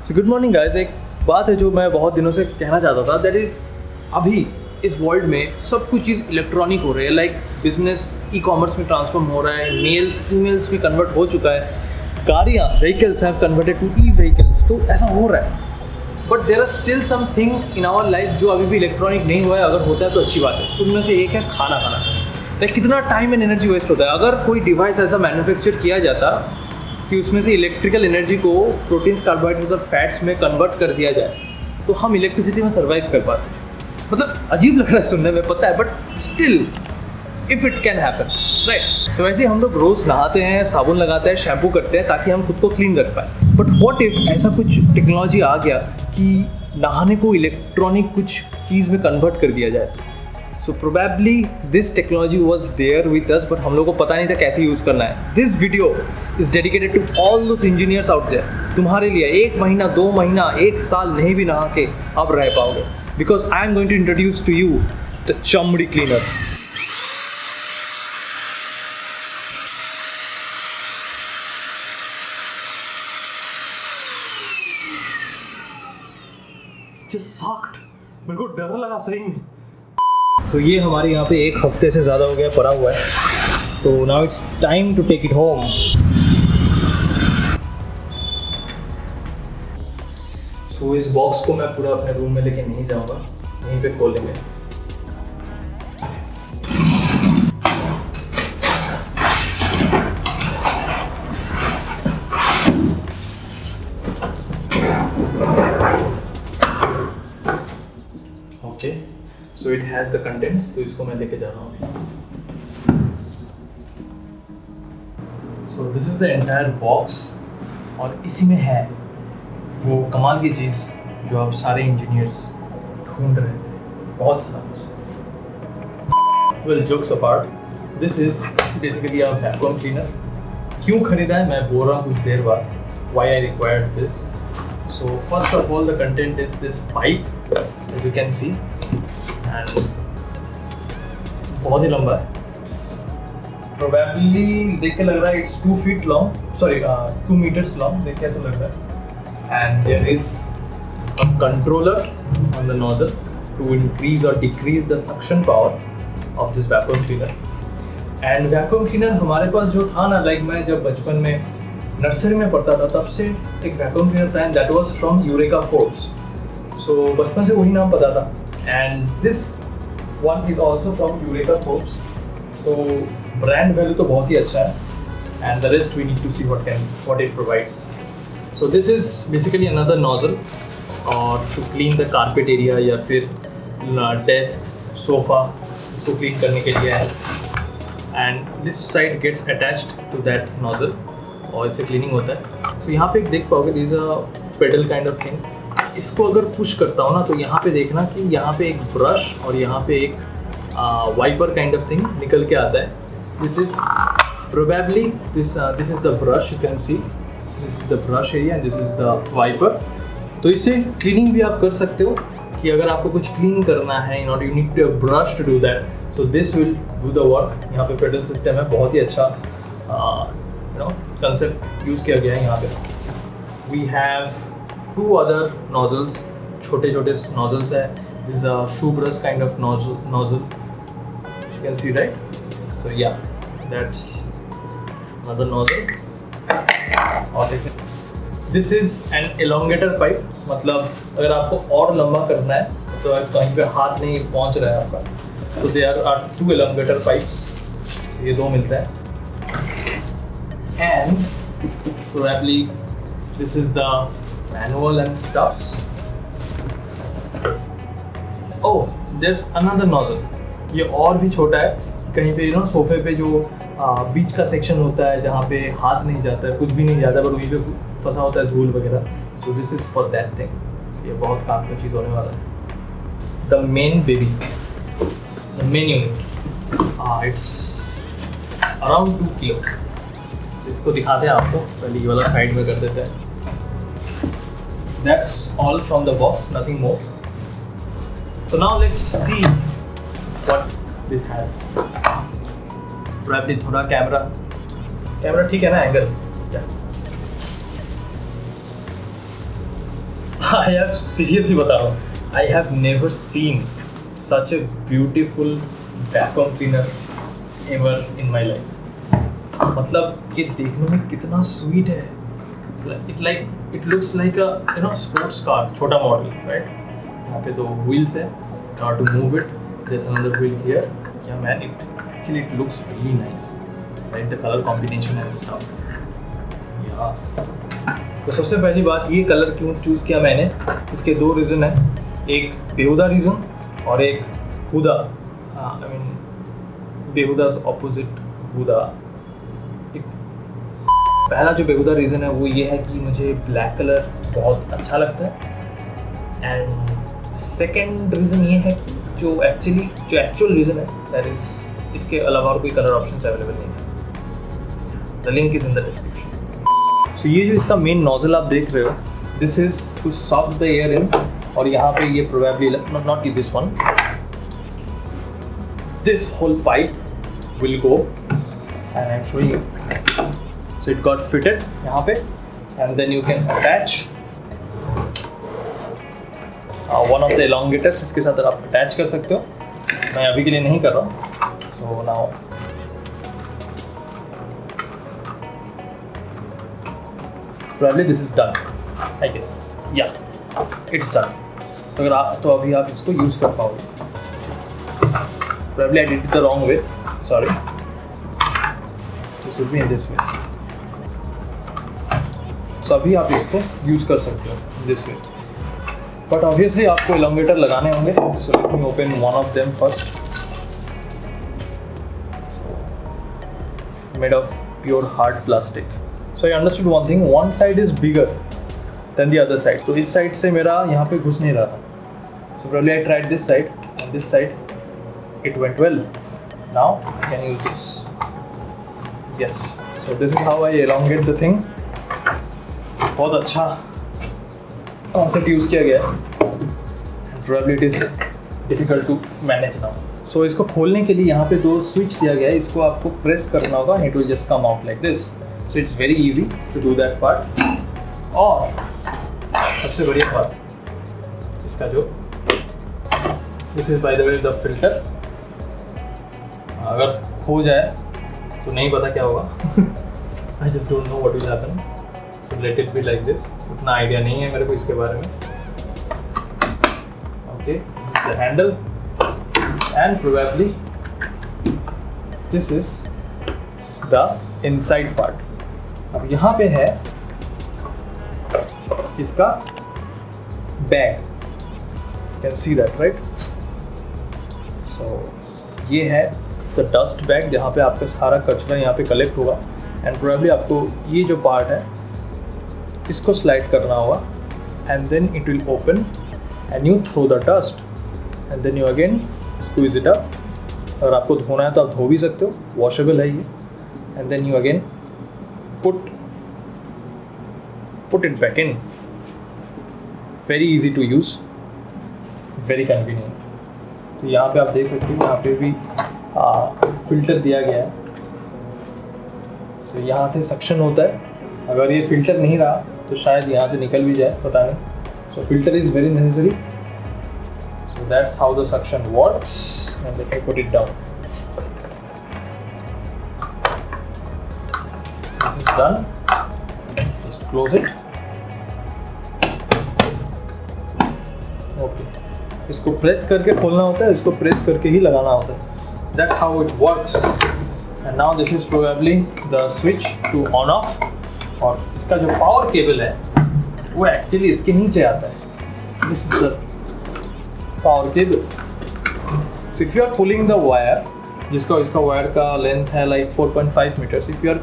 So good morning guys. एक बात है जो मैं बहुत दिनों से कहना चाहता था, दैट इज़ अभी इस वर्ल्ड में सब कुछ चीज़ इलेक्ट्रॉनिक हो रही है। लाइक बिजनेस ई कॉमर्स में ट्रांसफॉर्म हो रहा है, मेल्स ईमेल्स में कन्वर्ट हो चुका है, गाड़ियाँ vehicles have converted to e vehicles, तो ऐसा हो रहा है। But there are still some things in our life जो अभी भी इलेक्ट्रॉनिक नहीं हुआ है। अगर होता है तो अच्छी बात है। उनमें से एक है खाना खाना। लाइक कितना टाइम एंड एनर्जी वेस्ट होता है। अगर कोई डिवाइस ऐसा मैन्युफैक्चर किया जाता कि उसमें से इलेक्ट्रिकल एनर्जी को प्रोटीन्स, कार्बोहाइड्रेट्स और फैट्स में कन्वर्ट कर दिया जाए तो हम इलेक्ट्रिसिटी में सर्वाइव कर पाते हैं। मतलब अजीब लग रहा है सुनने में, पता है, but still if it can happen, right. So वैसे हम लोग रोज़ नहाते हैं, साबुन लगाते हैं, शैम्पू करते हैं ताकि हम खुद को क्लीन रख पाए। बट व्हाट इफ ऐसा कुछ टेक्नोलॉजी आ गया कि नहाने को इलेक्ट्रॉनिक कुछ चीज़ में कन्वर्ट कर दिया जाए तो? So probably this technology was there with us, but हम लोग को पता नहीं था कैसे यूज़ करना है। This video is dedicated to all those engineers out there. तुम्हारे लिए 1 महीना, 2 महीना, 1 साल नहीं भी नहा के अब रह पाओगे, because I am going to introduce to you the चमड़ी क्लीनर। Just sucked. मेरे को डर लगा सही में। So ये हमारे यहाँ पे 1 हफ्ते से ज़्यादा हो गया पड़ा हुआ है, तो now it's time to take it home. So इस बॉक्स को मैं पूरा अपने रूम में लेके नहीं जाऊँगा, यहीं पे खोलेंगे। Okay, so it has the contents, तो इसको मैं लेके जा रहा हूँ। सो this is the entire box, और इसी में है वो कमाल की चीज़ जो आप सारे इंजीनियर्स ढूंढ रहे थे बहुत सालों से। Well, jokes apart, this is basically a vacuum cleaner. क्यों खरीदा है मैं बोल रहा हूँ कुछ देर बाद, why I required this. So first of all, the content is this pipe, as you can see, and बहुत ही लंबा है। It's probably देख के लग रहा है it's 2 feet long, sorry 2 meters long, देख के ऐसा लग रहा है। And there is a controller on the nozzle to increase or decrease the suction power of this vacuum cleaner. And vacuum cleaner हमारे पास जो था ना, like मैं जब बचपन में नर्सरी में पढ़ता था तब से एक वैक्यूम क्लीनर था, and that was from Eureka Forbes. So बचपन से वही नाम पता था, and this one is also from Eureka Forbes. तो ब्रांड वैल्यू तो बहुत ही अच्छा है, and the rest we need to see what it provides. So this is basically another nozzle और to clean the carpet area या फिर desk, sofa, इसको क्लीन करने के लिए है। And this side gets attached to that nozzle और इससे क्लीनिंग होता है। सो यहाँ पे एक देख पाओगे, this a pedal kind of thing. इसको अगर पुश करता हूँ ना तो यहाँ पे देखना कि यहाँ पे एक ब्रश और यहाँ पे एक वाइपर काइंड ऑफ थिंग निकल के आता है। This is probably this is the brush, you can see this is the brush area and this is the wiper. तो इससे क्लीनिंग भी आप कर सकते हो कि अगर आपको कुछ क्लीन करना है, not you need to brush to do that, so this will do the work. यहाँ पे पेडल सिस्टम है, बहुत ही अच्छा कंसेप्ट यूज़ किया गया है यहाँ पे। वी हैव 2 अदर नोजल्स, छोटे छोटे नोजल्स है। This is a shoe brush kind of nozzle, you can see, right. So या दैट्स अनदर नोजल। और this is an elongator pipe, मतलब अगर आपको और लंबा करना है तो कहीं पे हाथ नहीं पहुँच रहा है आपका, तो दे आर 2 एलोंगेटर पाइप्स। ये 2 मिलता है। And probably this is the manual and stuffs. Oh, there's another nozzle. ये और भी छोटा है, कहीं पे सोफे पे जो बीच का सेक्शन होता है जहाँ पे हाथ नहीं जाता है, कुछ भी नहीं जाता है, पर वहीं पे फंसा होता है धूल वगैरह। So this is for that thing. So ये बहुत काम की चीज़ होने वाला है। The main baby, the main unit. It's around 2 kilo. इसको दिखाते हैं आपको, पहले ये वाला साइड में कर देते हैं। That's all from the box, nothing more. So now let's see what this has. Probably थोड़ा कैमरा ठीक है ना, angle? Yeah. I have seriously बता रहा हूँ, I have never seen such a beautiful vacuum cleaner ever in my life. मतलब ये देखने में कितना स्वीट है. It looks like a sports car, छोटा मॉडल, right? यहाँ पे 2 wheels है. Now to move it, there's another wheel here. Yeah man, it looks really nice, right? The color combination and stuff. Yeah. तो सबसे पहली बात, ये कलर क्यों चूज़ किया मैंने, इसके 2 रीज़न है. एक बेहुदा रीज़न और एक हुदा. आई मीन बेहुदा's ऑपोजिट हुदा. पहला जो बेहुदा रीज़न है वो ये है कि मुझे ब्लैक कलर बहुत अच्छा लगता है. एंड सेकेंड रीज़न ये है कि जो एक्चुअल रीज़न है, दैट इज़ इसके अलावा और कोई कलर ऑप्शंस अवेलेबल नहीं है. The link is in the description. So ये जो इसका मेन नोजल आप देख रहे हो, this is to suck the air in. और यहाँ पे ये probably not this one, this whole pipe will go and I am showing you. So it got fitted यहाँ पे, and then you can attach one of the elongators. इसके साथ आप attach कर सकते हो. मैं अभी के लिए नहीं कर रहा. So now probably this is done, I guess. Yeah, it's done. तो अभी आप इसको use कर पाओगे. Probably I did it the wrong way. Sorry. This would be in this way. So अभी आप इसको यूज़ कर सकते हो दिस वे. बट ऑब्वियसली आपको एलोंगेटर लगाने होंगे. So let me open one of them first. Made of pure hard plastic. So I understood one thing, one side is bigger than the other side. तो इस side से मेरा यहाँ पे घुस नहीं रहा था. So probably I tried this side and this side it went well. Now I can use this. Yes, so this is how I elongate the thing. बहुत अच्छा कॉन्सेप्ट यूज़ किया गया है. Probably it is difficult to manage now. So इसको खोलने के लिए यहाँ पे 2 स्विच दिया गया है. इसको आपको प्रेस करना होगा and it will just come out like this. So it's very easy to do that part. और सबसे बढ़िया बात, इसका जो this is by the way the filter. अगर खो जाए तो नहीं पता क्या होगा. I just don't know what will happen. So let it be like this. उतना आइडिया नहीं है मेरे को इसके बारे में. Okay, this is the handle and probably this is the inside part. अब यहाँ पे है इसका bag. You can see that, right? So ये है the dust bag जहाँ पे आपका सारा कचरा यहाँ पे कलेक्ट होगा. And probably आपको ये जो पार्ट है इसको स्लाइड करना होगा and then it will open and you throw the dust and then you again squeeze it up. अगर आपको धोना है तो आप धो भी सकते हो, वॉशेबल है ये. And then you again put it back in. Very easy to use, very convenient. तो यहाँ पे आप देख सकते हो, यहाँ पे भी फिल्टर दिया गया है. सो यहाँ से सक्शन होता है. अगर ये फिल्टर नहीं रहा तो शायद यहाँ से निकल भी जाए, पता नहीं. So filter is very necessary. So that's how the suction works and let me put it down. This is done. Just close it. Okay, इसको प्रेस करके खोलना होता है, इसको प्रेस करके ही लगाना होता है. That's how it works. And now this is probably the switch to on off. और इसका जो पावर केबल है वो एक्चुअली इसके नीचे आता है. This is the power cable. So if you are pulling the wire, इसका वायर का लेंथ है like 4.5 metres. If you are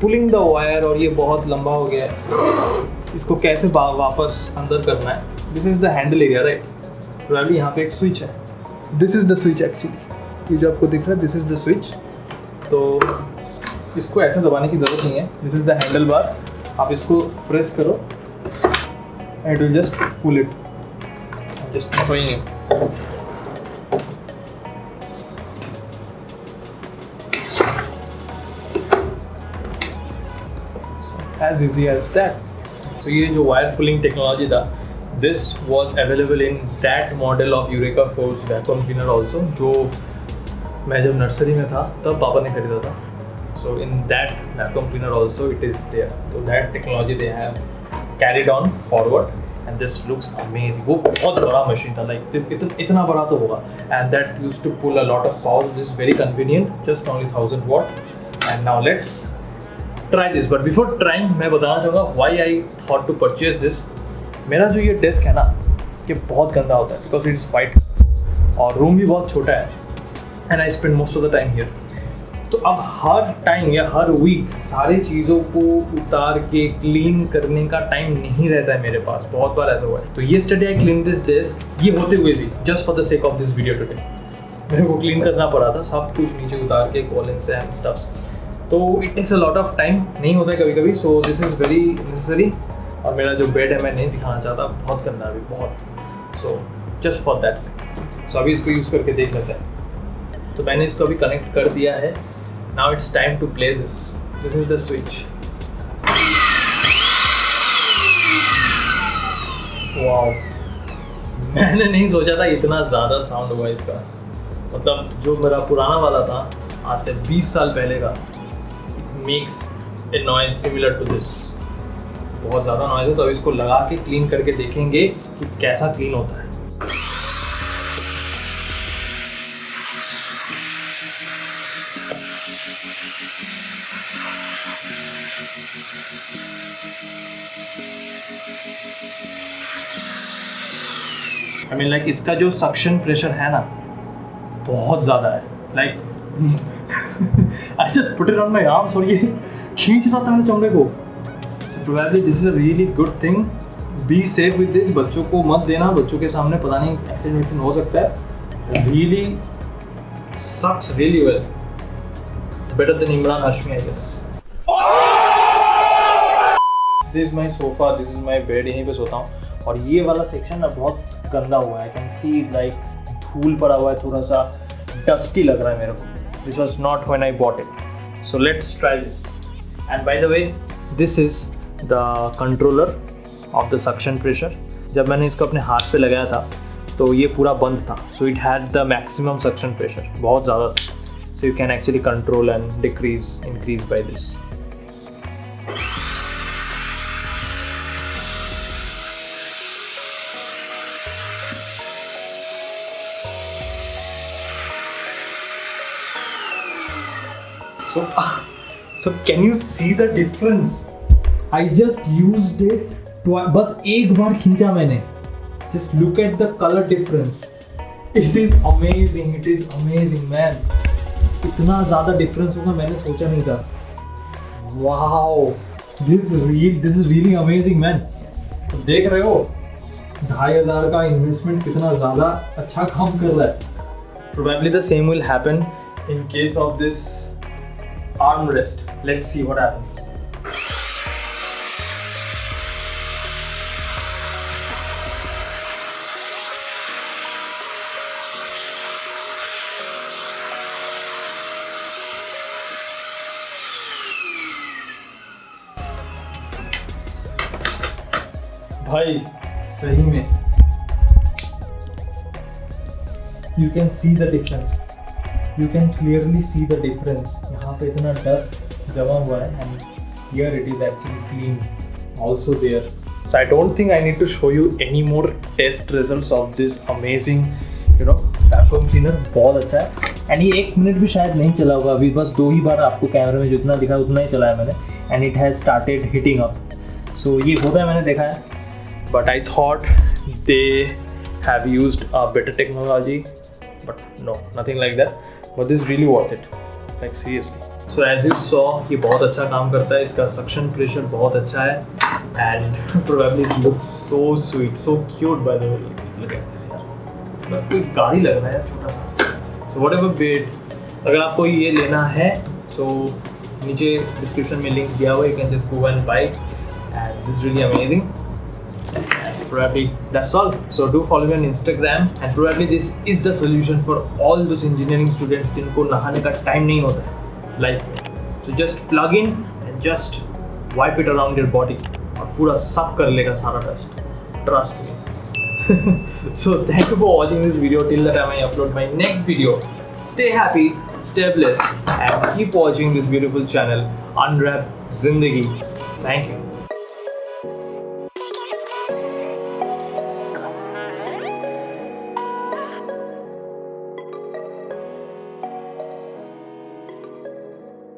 pulling the wire और ये बहुत लंबा हो गया है, इसको कैसे वापस अंदर करना है. This is the handle area, right? Probably यहाँ पे एक स्विच है. This is the switch actually. ये जो आपको दिख रहा है, दिस इज द स्विच. तो इसको ऐसे दबाने की ज़रूरत नहीं है. This is the handle bar. आप इसको प्रेस करो and it will just pull it. Just showing you. As easy as that. So ये जो वायर पुलिंग टेक्नोलॉजी था, This was available in that model of Eureka Force vacuum cleaner also, जो मैं जब nursery में था तब पापा ने खरीदा था. So in that vacuum cleaner also it is there. So that technology they have carried on forward and this looks amazing. वो बहुत बड़ा machine था, like this इतना बड़ा तो होगा. And that used to pull a lot of power. This is very convenient, just only 1000 watt. And now let's try this. But before trying, मैं बताना चाहूँगा why I thought to purchase this. मेरा जो ये डेस्क है ना, ये बहुत गंदा होता है बिकॉज इट इज़ वाइट और रूम भी बहुत छोटा है and I spend most of the time here. तो अब हर टाइम या हर वीक सारी चीज़ों को उतार के क्लीन करने का टाइम नहीं रहता है मेरे पास. बहुत बार ऐसा हुआ है. तो yesterday I clean this desk, ये होते हुए भी just for the sake of this video today मेरे को क्लीन करना पड़ा था सब कुछ नीचे उतार के कॉलिंग्स एंड स्टफ्स. तो it takes a lot of time, नहीं होता है कभी कभी. So this is very necessary. और मेरा जो बेड है मैं नहीं दिखाना चाहता, बहुत गंदा है बहुत. सो जस्ट फॉर दैट से. सो अभी इसको यूज़ करके देख लेते हैं. तो मैंने इसको अभी कनेक्ट कर दिया है. Now it's time to play this. This is the switch. Wow, मैंने नहीं सोचा था इतना ज़्यादा साउंड हुआ इसका. मतलब जो मेरा पुराना वाला था आज से 20 साल पहले का, it makes a noise similar to this. बहुत ज़्यादा नॉइज़ है. तो अब इसको लगा के क्लीन करके देखेंगे कि कैसा क्लीन होता है. आई मीन लाइक इसका जो सक्शन प्रेशर है ना बहुत ज़्यादा है. Like I just put it on my arms और ये खींच रहा था मेरे चमड़े को. Probably this is a really good thing. Be safe with this. बच्चों को मत देना, बच्चों के सामने पता नहीं एक्सीडेंट हो सकता है. Really sucks really well. Better than Imran Hashmi, I guess. This is my sofa. This is my bed. यहीं पे सोता हूँ. और ये वाला सेक्शन ना बहुत गंदा हुआ है. I can see like धूल पड़ा हुआ है, थोड़ा सा dusty लग रहा है मेरे को. This was not when I bought it. So let's try this. And by the way, this is the controller of the suction pressure. जब मैंने इसको अपने हाथ पे लगाया था तो ये पूरा बंद था. So it had the maximum suction pressure, बहुत ज़्यादा था. So you can actually control and decrease increase by this. So can you see the difference? I just used it बस एक बार खींचा मैंने. Just look at the color difference. It is amazing. It is amazing, man. इतना ज़्यादा difference होगा मैंने सोचा नहीं था. Wow, this is really amazing, man. तो देख रहे हो 2500 का इन्वेस्टमेंट कितना ज़्यादा अच्छा काम कर रहा है. Probably the same will happen in case of this armrest. Let's see what happens. भाई सही में you can see the difference. You can clearly see the difference. यहाँ पे इतना dust जमा हुआ है and here it is actually clean also there. So I don't think I need to show you any more test results of this amazing, you know, vacuum cleaner. बहुत अच्छा है and ये 1 मिनट भी शायद नहीं चला होगा अभी. बस 2 ही बार आपको कैमरे में जितना दिखा उतना ही चलाया मैंने and it has started heating up. So ये होता है मैंने देखा है. But I thought they have used a better technology, but no, nothing like that. But this is really worth it, like seriously. So as you saw, ये बहुत अच्छा काम करता है. इसका suction pressure बहुत अच्छा है and probably it looks so sweet, so cute by the way. Look at this यार, कोई गाड़ी लग रहा है छोटा सा. So whatever bit, अगर आपको ये लेना है, so नीचे description में link दिया हुआ है. You can just go and buy it, and this is really amazing. Probably that's all. So do follow me on Instagram and probably this is the solution for all those engineering students जिनको नहाने का time नहीं होता है life में. So just plug in and just wipe it around your body और पूरा साफ कर लेगा सारा dust. trust me. So thank you for watching this video till the time I upload my next video. Stay happy, stay blessed, and keep watching this beautiful channel, Unwrap Zindagi. Thank you.